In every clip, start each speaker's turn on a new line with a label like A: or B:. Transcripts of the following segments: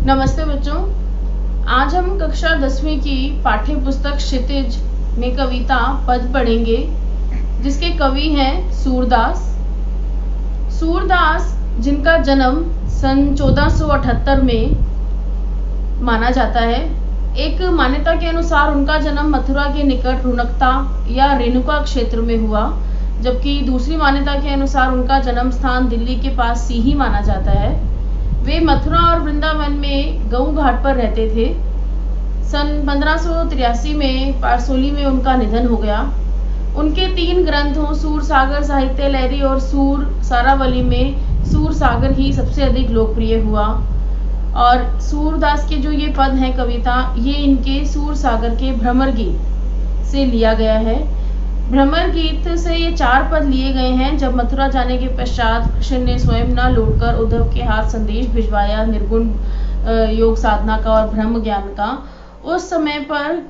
A: नमस्ते बच्चों। आज हम कक्षा 10वीं की पाठ्य पुस्तक क्षितिज में कविता पद पढ़ेंगे, जिसके कवि हैं सूरदास। सूरदास जिनका जन्म सन 1478 में माना जाता है। एक मान्यता के अनुसार उनका जन्म मथुरा के निकट रुनकता या रेणुका क्षेत्र में हुआ, जबकि दूसरी मान्यता के अनुसार उनका जन्म स्थान दिल्ली के पास सीही माना जाता है। वे मथुरा और वृंदावन में गऊ घाट पर रहते थे। सन 1583 में पारसोली में उनका निधन हो गया। उनके 3 ग्रंथों सूर सागर साहित्य लहरी और सूर सारावली में सूर सागर ही सबसे अधिक लोकप्रिय हुआ। और सूरदास के जो ये पद हैं कविता, ये इनके सूर सागर के भ्रमर गीत से लिया गया है। भ्रमर गीत से ये 4 पद लिए गए हैं। जब मथुरा जाने के पश्चात कृष्ण ने स्वयं न लौटकर उद्धव के हाथ संदेश भिजवाया निर्गुण योग साधना का और ब्रह्म ज्ञान का, उस समय पर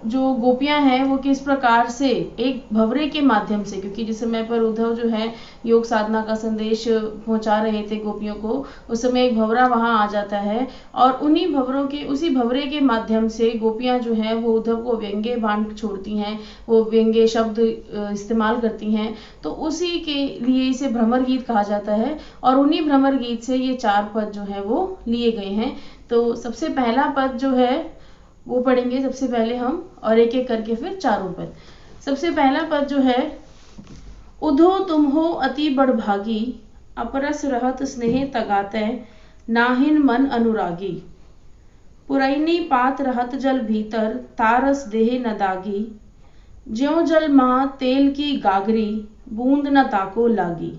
A: जो गोपियां हैं वो किस प्रकार से एक भंवरे के माध्यम से, क्योंकि जिस समय पर उद्धव जो है योग साधना का संदेश पहुंचा रहे थे गोपियों को, उस समय एक भंवरा वहां आ जाता है और उसी भंवरे के माध्यम से गोपियां जो हैं वो उद्धव को व्यंग्य बाण छोड़ती हैं, वो व्यंग्य शब्द इस्तेमाल करती हैं। तो उसी के लिए इसे भ्रमर गीत कहा जाता है और उन्हीं भ्रमर गीत से ये 4 पद जो है वो लिए गए हैं। तो सबसे पहला पद जो है वो पढ़ेंगे सबसे पहले हम, और एक एक करके फिर चारों पद। सबसे पहला पद जो है, उधो तुम हो अति बड़भागी, अपरस रहत स्नेह तगाते, नाहिन मन अनुरागी। पुरैनी पात रहत जल भीतर, तारस देह न दागी। ज्यों जल महा तेल की गागरी, बूंद न ताको लागी।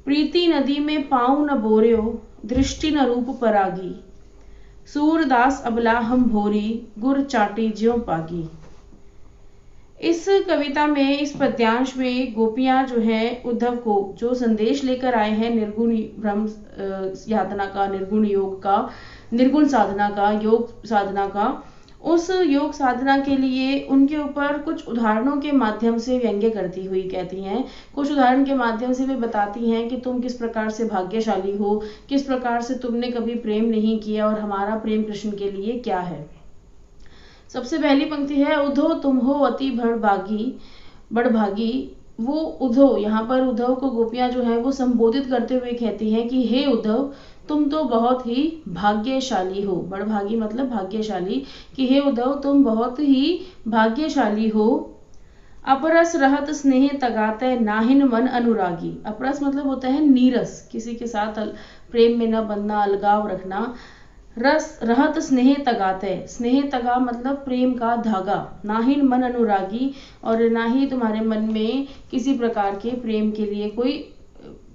A: प्रीति नदी में पाँव न बोर्यो, दृष्टि न रूप परागी। सूरदास अबला हम भोरी, गुर चाटी ज्यों पागी। इस कविता में, इस पद्यांश में गोपियां जो है उद्धव को जो संदेश लेकर आए हैं निर्गुण ब्रह्म साधना का, निर्गुण योग का, निर्गुण साधना का, योग साधना का, उस योग साधना के लिए उनके ऊपर कुछ उदाहरणों के माध्यम से व्यंग्य करती हुई कहती हैं। कुछ उदाहरण के माध्यम से वे बताती हैं कि तुम किस प्रकार से भाग्यशाली हो, किस प्रकार से तुमने कभी प्रेम नहीं किया और हमारा प्रेम कृष्ण के लिए क्या है। सबसे पहली पंक्ति है, उद्धव तुम हो अति बड़भागी। वो उद्धव, यहाँ पर उद्धव को गोपियां जो है वो संबोधित करते हुए कहती हैं कि हे उद्धव, तुम तो बहुत ही भाग्यशाली हो। बड़भागी मतलब भाग्यशाली, कि हे उद्धव तुम बहुत ही भाग्यशाली हो। अपरस रहत स्नेह तगाते, नाहिन मन अनुरागी। अपरस मतलब होता है नीरस, किसी के साथ प्रेम में न बनना, अलगाव रखना। रस रहत स्नेह तगाते, स्नेह तगा मतलब प्रेम का धागा। नाहिन मन अनुरागी, और ना ही तुम्हारे मन में किसी प्रकार के प्रेम के लिए कोई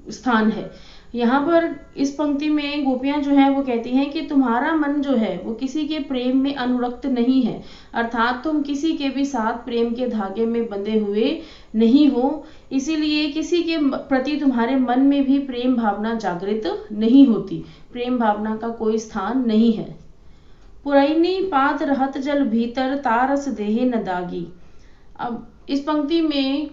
A: स्थान है। यहाँ पर इस पंक्ति में गोपियां जो है वो कहती हैं कि तुम्हारा मन जो है वो किसी के प्रेम में अनुरक्त नहीं है, अर्थात तुम किसी के भी साथ प्रेम के धागे में बंधे हुए नहीं हो, इसीलिए किसी के प्रति तुम्हारे मन में भी प्रेम भावना जागृत नहीं होती, प्रेम भावना का कोई स्थान नहीं है। पुरैनी पात रहत जल भीतर, तारस देहे न दागी। अब इस पंक्ति में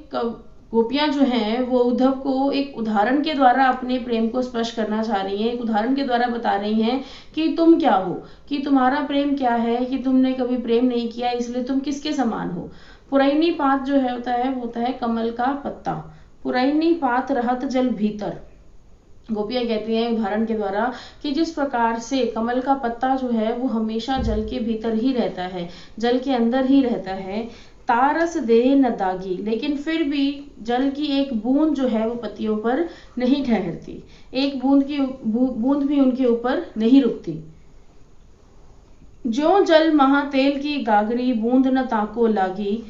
A: गोपियां जो हैं वो उद्धव को एक उदाहरण के द्वारा अपने प्रेम को स्पष्ट करना चाह रही हैं। एक उदाहरण के द्वारा बता रही हैं कि तुम क्या हो, कि तुम्हारा प्रेम क्या है, कि तुमने कभी प्रेम नहीं किया, इसलिए तुम किसके समान हो। पुरैनी पात जो है वो होता है कमल का पत्ता। पुरैनी पात रहत जल भीतर, गोपियां कहती हैं उदाहरण के द्वारा कि जिस प्रकार से कमल का पत्ता जो है वो हमेशा जल के भीतर ही रहता है, जल के अंदर ही रहता है। तारस देह न दागी, लेकिन फिर भी जल की एक बूंद जो है वो पत्तियों पर नहीं ठहरती, एक बूंद भी उनके ऊपर नहीं रुकती। ज्यों जल महा तेल की गागरी, बूंद न ताको लागी।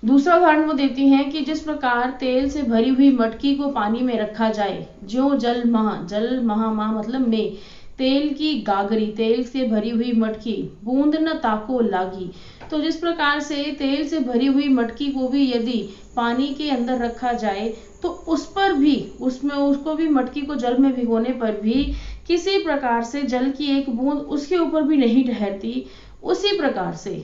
A: दूसरा उदाहरण वो देती हैं कि जिस प्रकार तेल से भरी हुई मटकी को पानी में रखा जाए, ज्यों जल महा मतलब में, तेल की गागरी तेल से भरी हुई मटकी, बूंद न ताको लागी। तो जिस प्रकार से तेल से भरी हुई मटकी को भी यदि पानी के अंदर रखा जाए तो उस पर भी, उसको भी मटकी को जल में भिगोने पर भी किसी प्रकार से जल की एक बूंद उसके ऊपर भी नहीं ठहरती, उसी प्रकार से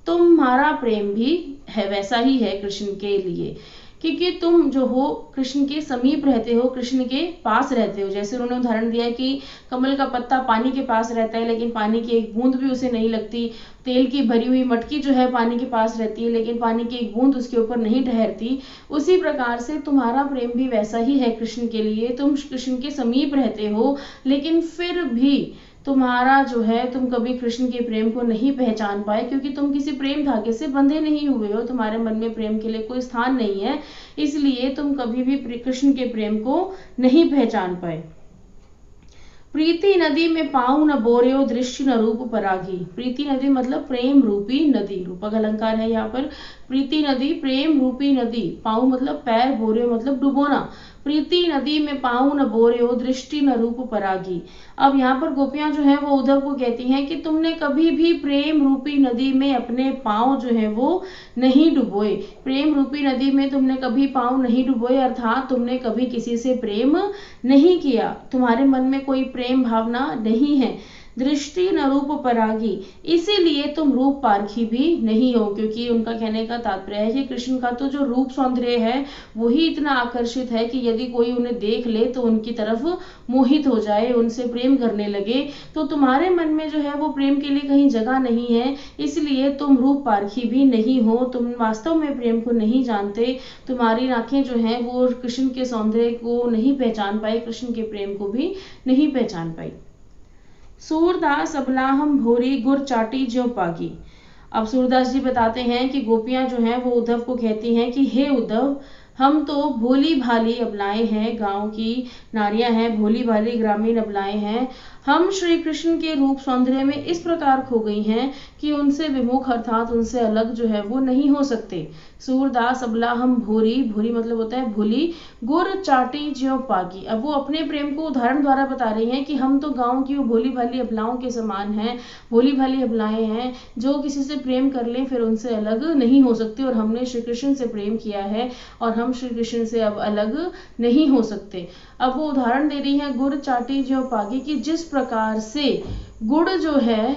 A: तुम्हारा प्रेम भी है, वैसा ही है कृष्ण के लिए, क्योंकि तुम जो हो कृष्ण के समीप रहते हो, कृष्ण के पास रहते हो। जैसे उन्होंने उदाहरण दिया है कि कमल का पत्ता पानी के पास रहता है लेकिन पानी की एक बूंद भी उसे नहीं लगती। तेल की भरी हुई मटकी जो है पानी के पास रहती है लेकिन पानी की एक बूंद उसके ऊपर नहीं ठहरती। उसी प्रकार से तुम्हारा प्रेम भी वैसा ही है कृष्ण के लिए। तुम कृष्ण के समीप रहते हो लेकिन फिर भी तुम्हारा जो है, तुम कभी कृष्ण के प्रेम को नहीं पहचान पाए क्योंकि तुम किसी प्रेम धागे से बंधे नहीं हुए हो। तुम्हारे मन में प्रेम के लिए कोई स्थान नहीं है, इसलिए तुम कभी भी कृष्ण के प्रेम को नहीं पहचान पाए। प्रीति नदी में पाँव न बोर्यो दृश्य न रूप परागी। प्रीति नदी मतलब प्रेम रूपी नदी, रूपक अलंकार है यहाँ पर। प्रीति नदी प्रेम रूपी नदी, पाँव मतलब पैर, बोर्यो मतलब डुबोना। प्रीति नदी में पाँव न बोर्यो दृष्टि न रूप परागी। अब यहाँ पर गोपियां जो है वो उद्धव को कहती हैं कि तुमने कभी भी प्रेम रूपी नदी में अपने पाँव जो है वो नहीं डुबोए। प्रेम रूपी नदी में तुमने कभी पाँव नहीं डुबोए, अर्थात तुमने कभी किसी से प्रेम नहीं किया, तुम्हारे मन में कोई प्रेम भावना नहीं है। दृष्टि न रूप परागी, इसीलिए तुम रूप पारखी भी नहीं हो। क्योंकि उनका कहने का तात्पर्य है कि कृष्ण का तो जो रूप सौंदर्य है वही इतना आकर्षित है कि यदि कोई उन्हें देख ले तो उनकी तरफ मोहित हो जाए, उनसे प्रेम करने लगे। तो तुम्हारे मन में जो है वो प्रेम के लिए कहीं जगह नहीं है, इसलिए तुम रूप पारखी भी नहीं हो, तुम वास्तव में प्रेम को नहीं जानते। तुम्हारी आंखें जो हैं वो कृष्ण के सौंदर्य को नहीं पहचान पाई, कृष्ण के प्रेम को भी नहीं पहचान पाई। सूरदास अबलाहम भोरी गुर चाटी ज्यों पागी। अब सूरदास जी बताते हैं कि गोपियां जो हैं वो उद्धव को कहती हैं कि हे उद्धव, हम तो भोली भाली अबलाएं हैं, गांव की नारियां हैं, भोली भाली ग्रामीण अबलाएं हैं। हम श्री कृष्ण के रूप सौंदर्य में इस प्रकार खो गई हैं कि उनसे विमुख अर्थात उनसे अलग जो है वो नहीं हो सकते। सूरदास अबला हम भोरी, भोरी मतलब होता है भोली, गुर चाटी ज्यों पागी। अब वो अपने प्रेम को उदाहरण द्वारा बता रही हैं कि हम तो गांव की वो भोली भाली अबलाओं के समान हैं, भोली भाली अबलाएं हैं जो किसी से प्रेम कर लें फिर उनसे अलग नहीं हो सकते। और हमने श्री कृष्ण से प्रेम किया है और हम श्री कृष्ण से अब अलग नहीं हो सकते। अब वो उदाहरण दे रही है गुड़ चाटी ज्यों पागी कि जिस प्रकार से गुड़ जो है,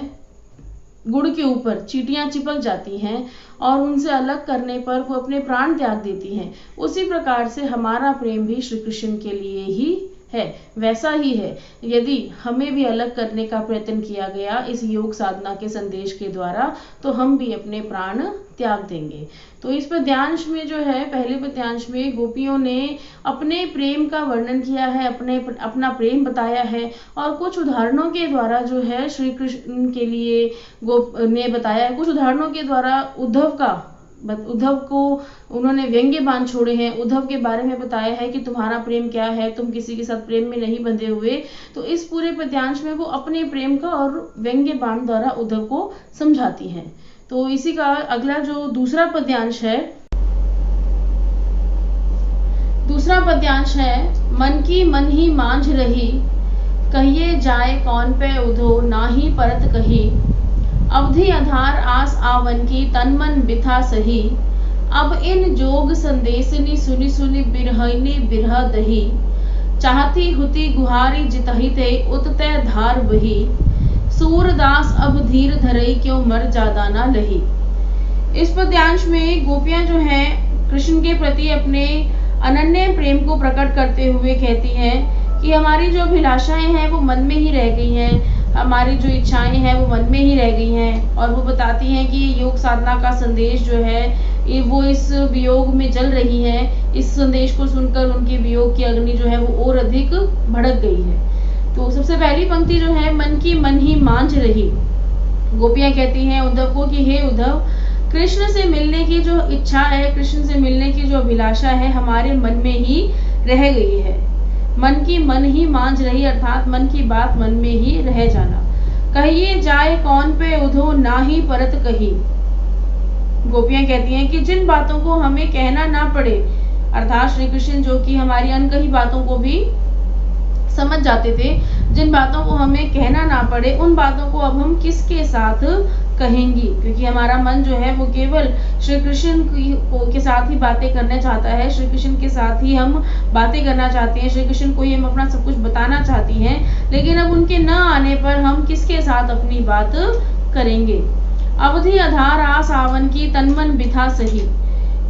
A: गुड़ के ऊपर चींटियां चिपक जाती हैं और उनसे अलग करने पर वो अपने प्राण त्याग देती हैं, उसी प्रकार से हमारा प्रेम भी श्री कृष्ण के लिए ही है, वैसा ही है। यदि हमें भी अलग करने का प्रयत्न किया गया इस योग साधना के संदेश के द्वारा तो हम भी अपने प्राण त्याग देंगे। तो इस पद्यांश में जो है, पहले पद्यांश में गोपियों ने अपने प्रेम का वर्णन किया है, अपना प्रेम बताया है और कुछ उदाहरणों के द्वारा जो है श्री कृष्ण के लिए ने बताया है। कुछ उदाहरणों के द्वारा उद्धव को उन्होंने व्यंग्य बाण छोड़े हैं, उद्धव के बारे में बताया है कि तुम्हारा प्रेम क्या है, तुम किसी के साथ प्रेम में नहीं बंधे हुए। तो इस पूरे पद्यांश में वो अपने प्रेम का और व्यंग्य बाण द्वारा उद्धव को समझाती हैं। तो इसी का अगला जो दूसरा पद्यांश है, मन की मन ही मांझ रही, कहिए जाए कौन पे उधो, नाही परत कही। अवधि आधार आस आवन की, तन मन बिथा सही। अब इन जोग संदेशनी, सुनी सुनी बिरहनी बिरह दही। चाहती हुती गुहारी जितहिते, उतते धार बही। सूरदास अब धीर धरई, क्यों मर जादा ना लही। इस पद्यांश में गोपियां जो हैं कृष्ण के प्रति अपने अनन्य प्रेम को प्रकट करते हुए कहती हैं कि हमारी जो अभिलाषाएं हैं वो मन में ही रह गई हैं, हमारी जो इच्छाएं हैं वो मन में ही रह गई हैं। और वो बताती हैं कि योग साधना का संदेश जो है वो इस वियोग में जल रही है। इस संदेश को सुनकर उनकी वियोग की अग्नि जो है वो और अधिक भड़क गई है। तो सबसे पहली पंक्ति जो है, मन की मन ही मांझ रही। गोपियां कहती हैं उद्धव को कि हे उद्धव, कृष्ण से मिलने की जो इच्छा है, कृष्ण से मिलने की जो अभिलाषा है हमारे मन में ही रह गई है। मन की मन ही मांझ रही अर्थात मन की बात मन में ही रह जाना। कहिए जाए कौन पे उधो, ना ही परत कही। गोपियां कहती हैं कि जिन बातों को हमें कहना ना पड़े, अर्थात श्री कृष्ण जो कि हमारी अनकही बातों को भी समझ जाते थे, जिन बातों को हमें कहना ना पड़े उन बातों को अब हम किसके साथ कहेंगी, क्योंकि हमारा मन जो है वो केवल श्री कृष्ण के साथ ही बातें करना चाहता है, श्री कृष्ण के साथ ही हम बातें करना चाहते हैं, श्री कृष्ण को ही हम अपना सब कुछ बताना चाहती हैं। लेकिन अब उनके न आने पर हम किसके साथ अपनी बात करेंगे। अवधि आधार आस आवन की, तन मन बिथा सही।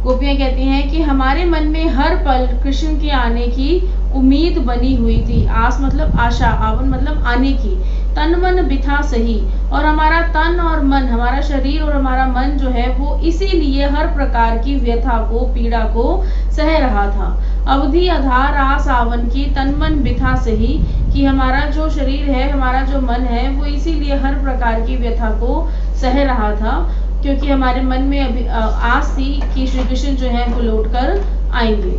A: गोपियां कहती हैं कि हमारे मन में हर पल कृष्ण के आने की उम्मीद बनी हुई थी। आस मतलब आशा, आवन मतलब आने की। तन मन बिथा सही, और हमारा तन और मन, हमारा शरीर और हमारा मन जो है वो इसीलिए हर प्रकार की व्यथा को, पीड़ा को सह रहा था। अवधि आधार आस आवन की, तन मन बिथा सही, कि हमारा जो शरीर है, हमारा जो मन है वो इसीलिए हर प्रकार की व्यथा को सह रहा था, क्योंकि हमारे मन में अभी आस थी कि श्री कृष्ण जो है वो लौट कर आएंगे।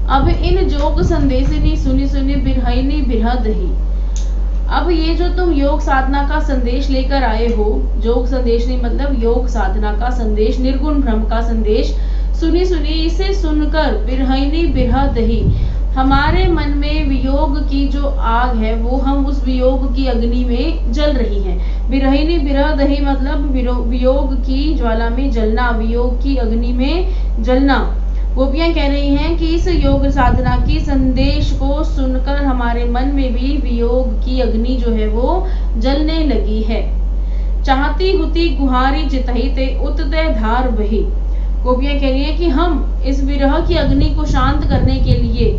A: अब इन जोग संदेशिनी सुनी सुनी बिरहिनी बिरह दही। अब ये जो तुम योग साधना का संदेश लेकर आए हो, योग संदेश नहीं मतलब योग साधना का संदेश, निर्गुण ब्रह्म का संदेश सुनी सुनी, इसे सुनकर बिरहिनी बिरह दही, हमारे मन में वियोग की जो आग है वो हम उस वियोग की अग्नि में जल रही हैं। बिरहिनी बिरह दही मतलब वियोग की ज्वाला में जलना, वियोग की अग्नि में जलना। गोपियां कह रही हैं कि इस योग साधना की संदेश को सुनकर हमारे मन में भी वियोग की अग्नि जो है वो जलने लगी है। चाहती हुती गुहारी जितहिते उतते धार बही। गोपियां कह रही हैं कि हम इस विरह की अग्नि को शांत करने के लिए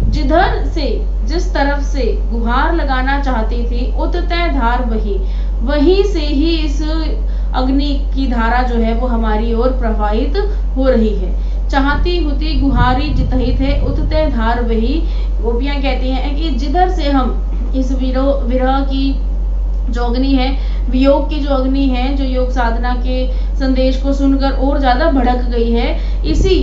A: जिधर से, जिस तरफ से गुहार लगाना चाहती थी, उतते धार बही, वहीं से ही इस अग्नि की धारा जो है वो हमारी ओर प्रवाहित हो रही है। चाहती हुती गुहारी जितहित है उतते धार बही। गोपियां कहती हैं कि जिधर से हम इस विरह की जो अग्नि है, वियोग की जो अग्नि है, जो योग साधना के संदेश को सुनकर और ज्यादा भड़क गई है, इसी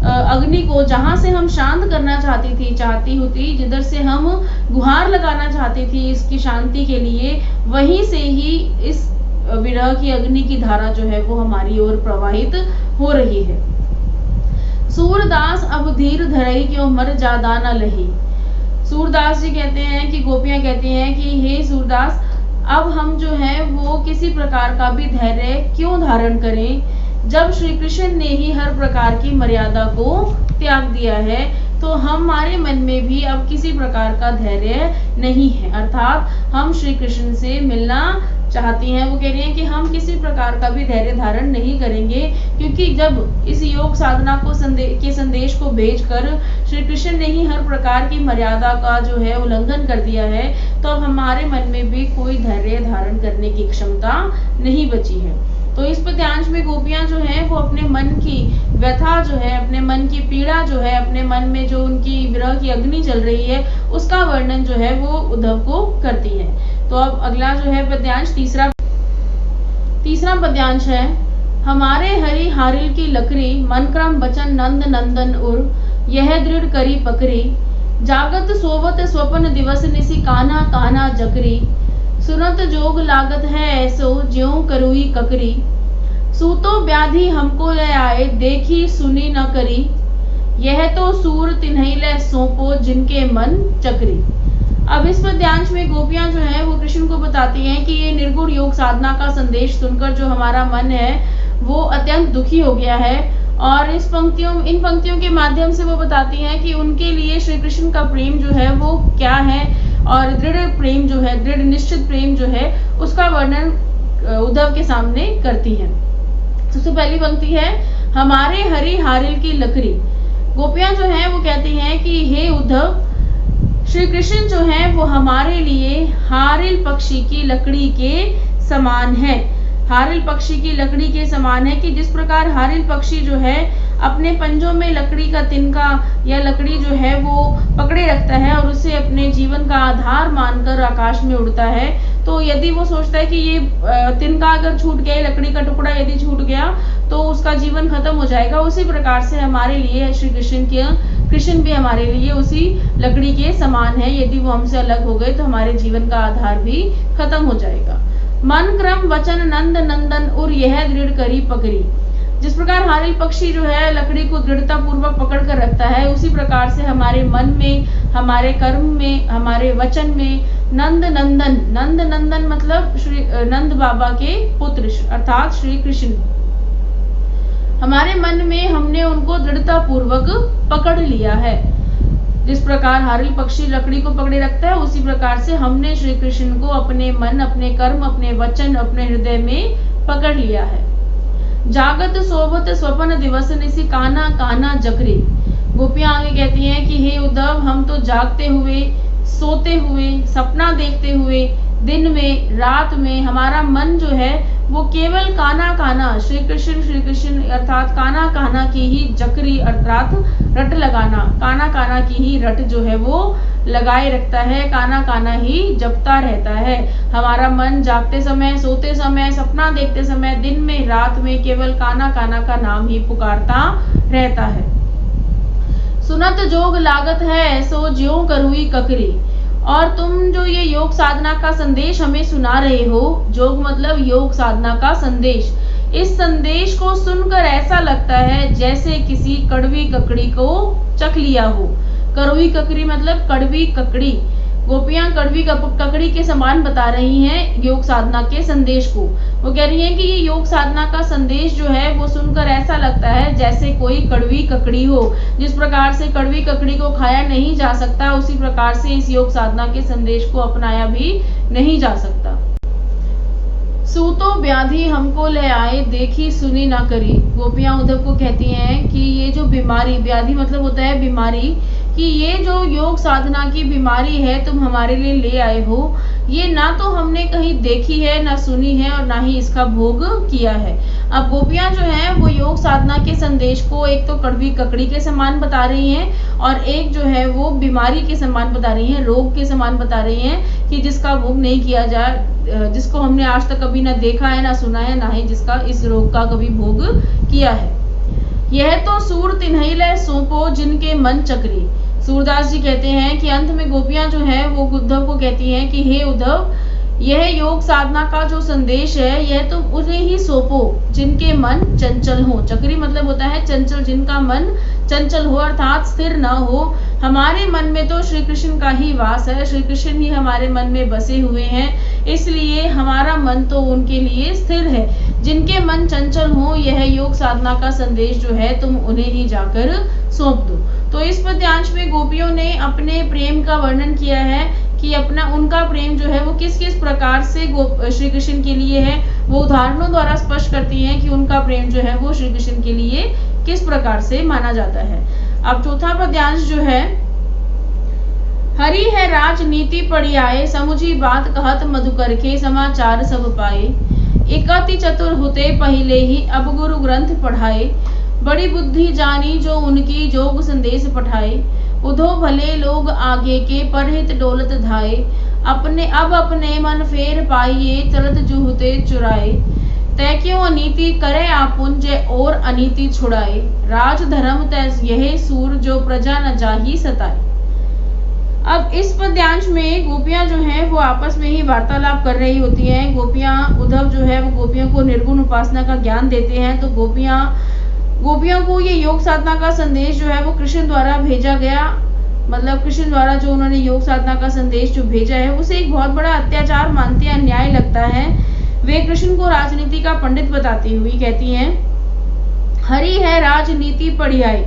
A: अग्नि को जहां से हम शांत करना चाहती थी, चाहती होती, जिधर से हम गुहार लगाना चाहती थी इसकी शांति के लिए, वहीं से ही इस विरह की अग्नि की धारा जो है वो हमारी ओर प्रवाहित हो रही है। सूरदास अब धीर धरई क्यों मर जादा न लही। सूरदास जी कहते हैं कि गोपियां कहती हैं कि हे सूरदास, अब हम जो है वो किसी प्रकार का भी धैर्य क्यों धारण करें, जब श्री कृष्ण ने ही हर प्रकार की मर्यादा को त्याग दिया है, तो हमारे मन में भी अब किसी प्रकार का धैर्य नहीं है। अर्थात हम श्री कृष्ण से मिलना चाहती हैं। वो कह रही हैं कि हम किसी प्रकार का भी धैर्य धारण नहीं करेंगे, क्योंकि जब इस योग साधना को के संदेश को भेजकर श्री कृष्ण ने ही हर प्रकार की मर्यादा का जो है उल्लंघन कर दिया है, तो अब हमारे मन में भी कोई धैर्य धारण करने की क्षमता नहीं बची है। तो इस पद्यांश में गोपियां जो है वो अपने मन की व्यथा जो है, अपने मन की पीड़ा जो है, अपने मन में जो उनकी विरह की अग्नि चल रही है, उसका वर्णन जो है वो उद्धव को करती है। तो अब अगला जो है पद्यांश तीसरा पद्यांश है। हमारे हरि हारिल की लकड़ी, मन क्रम बचन नंद नंदन उर, यह दृढ़ करी पकड़ी, जागत सोवत स्वपन दिवस निसी कान्हा कान्हा जकरी, सुनत जोग लागत है ऐसो ज्यों करुई ककरी, सूतो व्याधि हमको ले आए देखी सुनी न करी, यह तो सूर तिन्हई ले सौंपो जिनके मन चकरी। अब इस पद्यांश में गोपियां जो है वो कृष्ण को बताती हैं कि ये निर्गुण योग साधना का संदेश सुनकर जो हमारा मन है वो अत्यंत दुखी हो गया है, और इन पंक्तियों के माध्यम से वो बताती हैं कि उनके लिए श्री कृष्ण का प्रेम जो है वो क्या है, और दृढ़ प्रेम जो है, दृढ़ निश्चित प्रेम जो है, उसका वर्णन उद्धव के सामने करती है। सबसे पहली पंक्ति है, हमारे हरि हारिल की लकड़ी। गोपियां जो है वो कहती हैं कि हे उद्धव, श्री कृष्ण जो है वो हमारे लिए हारिल पक्षी की लकड़ी के समान है। हारिल पक्षी की लकड़ी के समान है कि जिस प्रकार हारिल पक्षी जो है अपने पंजों में लकड़ी का तिनका या लकड़ी जो है वो पकड़े रखता है और उसे अपने जीवन का आधार मानकर आकाश में उड़ता है, तो यदि वो सोचता है कि ये तिनका अगर छूट गया, लकड़ी का टुकड़ा यदि छूट गया तो उसका जीवन खत्म हो जाएगा, उसी प्रकार से हमारे लिए श्री कृष्ण भी हमारे लिए उसी लकड़ी के समान है। यदि वो हमसे अलग हो गए तो हमारे जीवन का आधार भी खत्म हो जाएगा। मन क्रम वचन नंद नंदन और यह दृढ़ करी पकड़ी। जिस प्रकार हारिल पक्षी जो है लकड़ी को दृढ़ता पूर्वक पकड़ कर रखता है, उसी प्रकार से हमारे मन में, हमारे कर्म में, हमारे वचन में नंद नंदन मतलब श्री नंद बाबा के पुत्र अर्थात श्री कृष्ण, हमारे मन में हमने उनको दृढ़ता पूर्वक पकड़ लिया है। जिस प्रकार हारिल पक्षी लकड़ी को पकड़े रखता है, उसी प्रकार से हमने श्री कृष्ण को अपने मन, अपने कर्म, अपने वचन, अपने हृदय में पकड़ लिया है। जागत सोबत स्वपन दिवस निसी काना काना जकरी। गोपियां आगे कहती हैं कि हे उद्धव, हम तो जागते हुए, सोते हुए, सपना देखते हुए, दिन में, रात में हमारा मन जो है वो केवल काना काना श्री कृष्ण अर्थात काना काना की ही जकरी अर्थात रट लगाना, काना काना की ही रट जो है वो लगाए रखता है, काना काना ही जपता रहता है। हमारा मन जागते समय, सोते समय, सपना देखते समय, दिन में, रात में केवल काना काना का नाम ही पुकारता रहता है। सुनत जोग लागत है सो ज्यों करुई ककरी। और तुम जो ये योग साधना का संदेश हमें सुना रहे हो, जोग मतलब योग साधना का संदेश, इस संदेश को सुनकर ऐसा लगता है जैसे किसी कड़वी ककड़ी को चख लिया हो। कड़वी ककड़ी मतलब कड़वी ककड़ी। गोपियां कड़वी ककड़ी के समान बता रही हैं योग साधना के संदेश को। वो कह रही हैं कि ये योग साधना का संदेश जो है वो सुनकर ऐसा लगता है जैसे कोई कड़वी ककड़ी हो। जिस प्रकार से कड़वी ककड़ी को खाया नहीं जा सकता, उसी प्रकार से इस योग साधना के संदेश को अपनाया भी नहीं जा सकता। सूतो व्याधि हमको ले आए, देखी सुनी ना करी। गोपियां उद्धव को कहती हैं कि ये जो बीमारी, व्याधि मतलब होता है बीमारी, कि ये जो योग साधना की बीमारी है तुम हमारे लिए ले आए हो, ये ना तो हमने कहीं देखी है, ना सुनी है, और ना ही इसका भोग किया है। अब गोपियां जो हैं वो योग साधना के संदेश को एक तो कड़वी ककड़ी के समान बता रही हैं और एक जो है वो बीमारी के समान बता रही हैं, रोग के समान बता रही हैं कि जिसका भोग नहीं किया जाए, जिसको हमने आज तक कभी ना देखा है, ना सुना है, ना ही जिसका इस रोग का कभी भोग किया है। यह तो सूर तिन्हैले सौंपो जिनके मन चक्री। सूरदास जी कहते हैं कि अंत में गोपियां जो है वो उद्धव को कहती हैं कि हे उद्धव, यह योग साधना का जो संदेश है यह तुम उन्हें ही सौंपो जिनके मन चंचल हो। चक्री मतलब होता है चंचल, जिनका मन चंचल हो अर्थात स्थिर न हो। हमारे मन में तो श्री कृष्ण का ही वास है, श्री कृष्ण ही हमारे मन में बसे हुए हैं, इसलिए हमारा मन तो उनके लिए स्थिर है। जिनके मन चंचल हो, यह योग साधना का संदेश जो है तुम उन्हें ही जाकर सौंप दो। तो इस पद्यांश में गोपियों ने अपने प्रेम का वर्णन किया है कि उनका प्रेम जो है वो किस किस प्रकार से श्री कृष्ण के लिए है। वो उदाहरणों द्वारा स्पष्ट करती हैं कि उनका प्रेम जो है वो श्री कृष्ण के लिए किस प्रकार से माना जाता है। अब चौथा पद्यांश जो है, हरि है राजनीति पढ़ी आए, समुझी बात कहत मधुकर के समाचार सब पाए। एकाति चतुर होते पहले ही अब गुरु ग्रंथ पढ़ाए, बड़ी बुद्धि जानी जो उनकी जोग संदेश पठाए। उधो भले लोग आगे के परहित डोलत धाए, अपने मन फेर पाइए चलत जुहते चुराए। तय क्यों अनीति करे आपुन जय और अनीति छुड़ाए, राज धर्म तय यह सूर जो प्रजा न जाही सताए। अब इस पद्यांश में गोपियां जो हैं वो आपस में ही वार्तालाप कर रही होती हैं। उद्धव जो है वो गोपियों को निर्गुण उपासना का ज्ञान देते हैं। तो गोपियों को ये योग साधना का संदेश जो है वो कृष्ण द्वारा भेजा गया, मतलब कृष्ण द्वारा जो उन्होंने योग साधना का संदेश जो भेजा है उसे एक बहुत बड़ा अत्याचार मानते हैं, अन्याय लगता है। वे कृष्ण को राजनीति का पंडित बताती हुई कहती हैं, हरि है राजनीति पढ़ी आए।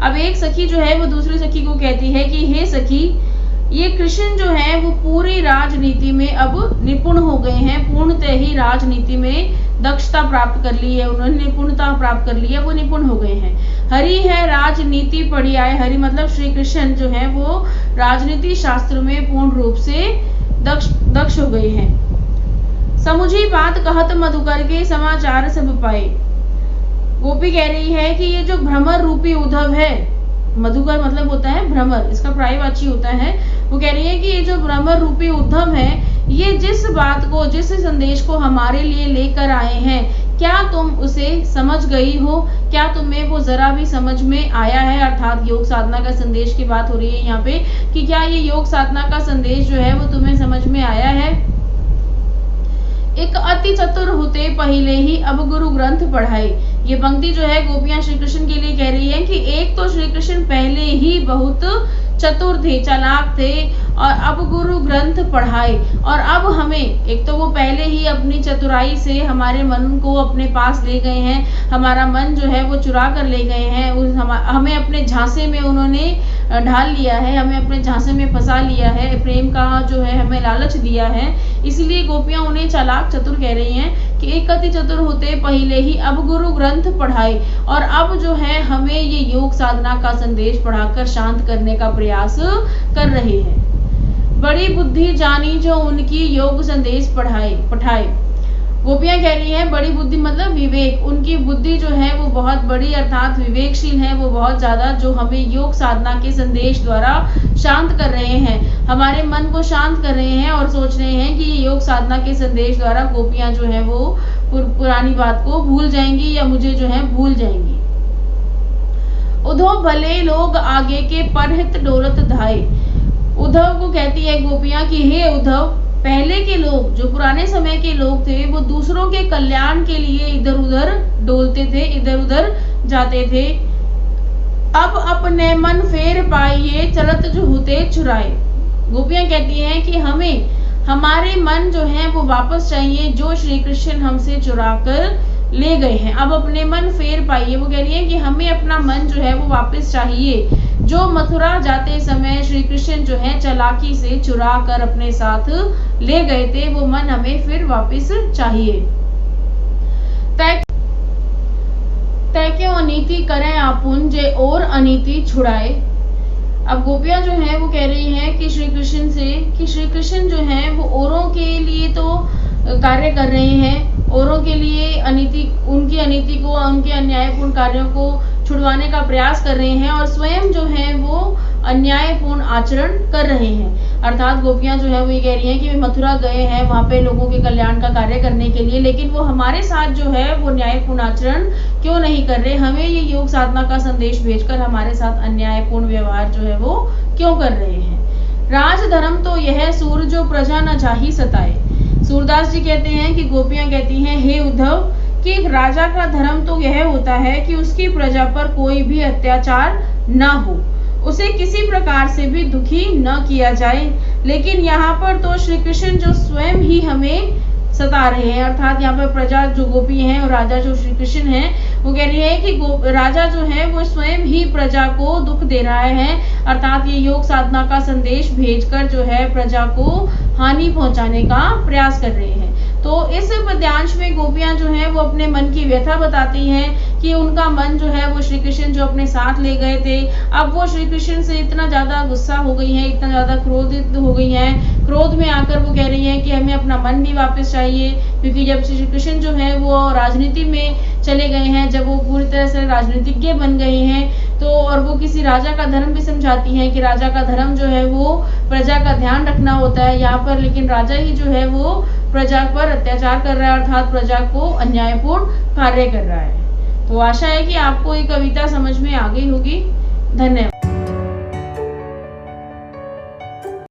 A: अब एक सखी जो है वो दूसरी सखी को कहती है कि हे सखी, ये कृष्ण जो है वो पूरी राजनीति में अब निपुण हो गए हैं, पूर्णतः ही राजनीति में दक्षता प्राप्त कर ली है, उन्होंने निपुणता प्राप्त कर ली है, वो निपुण हो गए हैं। हरि है राजनीति पढ़ी आए, हरि मतलब श्री कृष्ण जो है वो राजनीति शास्त्र में पूर्ण रूप से दक्ष हो गए हैं। समुझी बात कहत मधुकर के समाचार सब पाए। गोपी कह रही है कि ये जो भ्रमर रूपी उद्धव है, मधुकर मतलब होता है भ्रमर, इसका पर्यायवाची होता है। वो कह रही है कि ये जो भ्रमर रूपी उद्धव है, ये जिस बात को, जिस संदेश को हमारे लिए लेकर आए हैं, क्या तुम उसे समझ गई हो? क्या तुम्हें वो जरा भी समझ में आया है? अर्थात योग साधना का संदेश की बात हो रही है यहाँ पे कि क्या ये योग साधना का संदेश जो है वो तुम्हें समझ में आया है? एक अति चतुर होते पहले ही अब गुरु ग्रंथ पढ़ाए। ये पंक्ति जो है गोपियां श्री कृष्ण के लिए कह रही है कि एक तो श्री कृष्ण पहले ही बहुत चतुर थे, चालाक थे, और अब गुरु ग्रंथ पढ़ाए। और अब हमें, एक तो वो पहले ही अपनी चतुराई से हमारे मन को अपने पास ले गए हैं, हमारा मन जो है वो चुरा कर ले गए हैं, हमें अपने झांसे में उन्होंने ढाल लिया है, हमें अपने झांसे में फंसा लिया है, प्रेम का जो है हमें लालच दिया है। इसलिए गोपियां उन्हें चालाक चतुर कह रही हैं कि एक अति चतुर होते पहले ही अब गुरु ग्रंथ पढ़ाए, और अब जो है हमें ये योग साधना का संदेश पढ़ाकर शांत करने का प्रयास कर रहे हैं। बड़ी बुद्धि जानी जो उनकी योग संदेश पठाए। गोपियां कह रही हैं बड़ी बुद्धि मतलब विवेक, उनकी बुद्धि जो है वो बहुत बड़ी अर्थात विवेकशील है, वो बहुत ज्यादा, जो हमें योग साधना के संदेश द्वारा शांत कर रहे हैं, हमारे मन को शांत कर रहे हैं और सोच रहे हैं कि योग साधना के संदेश द्वारा गोपियां जो है वो पुरानी बात को भूल जाएंगी या मुझे जो है भूल जाएंगी। उद्धव भले लोग आगे के परहित डोलत धाये। उद्धव को कहती है गोपियां कि हे उद्धव, पहले के लोग जो पुराने समय के लोग थे वो दूसरों के कल्याण के लिए इधर उधर डोलते थे, इधर उधर जाते थे। अब अपने मन फेर पाइए चलत जो होते चुराए। गोपियां कहती हैं कि हमें हमारे मन जो है वो वापस चाहिए जो श्री कृष्ण हमसे चुरा कर ले गए हैं। अब अपने मन फेर पाइए, वो कह रही है कि हमें अपना मन जो है वो वापस चाहिए जो मथुरा जाते समय श्री कृष्ण जो है चालाकी से चुरा कर अपने साथ ले गए थे, वो मन हमें फिर वापस चाहिए। तय क्यों अनीति करें आपुन जे और अनीति छुड़ाए। अब गोपियां जो है वो कह रही हैं कि श्री कृष्ण से कि श्री कृष्ण जो है वो औरों के लिए तो कार्य कर रहे हैं, औरों के लिए उनकी अनीति को, उनके अन्यायपूर्ण कार्यों को छुड़वाने का प्रयास कर रहे हैं और स्वयं जो है वो अन्यायपूर्ण आचरण कर रहे हैं। अर्थात गोपियां जो है वो ये कह रही हैं कि वे मथुरा गए हैं वहां पे लोगों के कल्याण का कार्य करने के लिए, लेकिन वो हमारे साथ जो है वो न्यायपूर्ण आचरण क्यों नहीं कर रहे, हमें ये योग साधना का संदेश भेजकर हमारे साथ अन्यायपूर्ण व्यवहार जो है वो क्यों कर रहे हैं। राज धर्म तो यह सूर जो प्रजा न चाही सताए। सूरदास जी कहते हैं कि गोपियां कहती हैं हे उद्धव कि एक राजा का धर्म तो यह होता है कि उसकी प्रजा पर कोई भी अत्याचार न हो, उसे किसी प्रकार से भी दुखी न किया जाए, लेकिन यहाँ पर तो श्री कृष्ण जो स्वयं ही हमें सता रहे हैं। अर्थात यहाँ पर प्रजा जो गोपी हैं और राजा जो श्री कृष्ण हैं वो कह रही है कि राजा जो है वो स्वयं ही प्रजा को दुख दे रहा है, अर्थात ये योग साधना का संदेश भेजकर जो है प्रजा को हानि पहुंचाने का प्रयास कर रहे हैं। तो इस पद्यांश में गोपियां जो है वो अपने मन की व्यथा बताती हैं कि उनका मन जो है वो श्री कृष्ण जो अपने साथ ले गए थे, अब वो श्री कृष्ण से इतना ज्यादा गुस्सा हो गई हैं, इतना ज्यादा क्रोधित हो गई हैं, क्रोध में आकर वो कह रही हैं कि हमें अपना मन भी वापस चाहिए, क्योंकि जब श्री कृष्ण जो है वो राजनीति में चले गए हैं, जब वो पूरी तरह से राजनीतिज्ञ बन गए हैं, तो और वो किसी राजा का धर्म भी समझाती हैं कि राजा का धर्म जो है वो प्रजा का ध्यान रखना होता है यहाँ पर, लेकिन राजा ही जो है वो प्रजा पर अत्याचार कर रहा है, अर्थात प्रजा को अन्यायपूर्ण कार्य कर रहा है। तो आशा है कि आपको ये कविता समझ में आ गई होगी। धन्यवाद।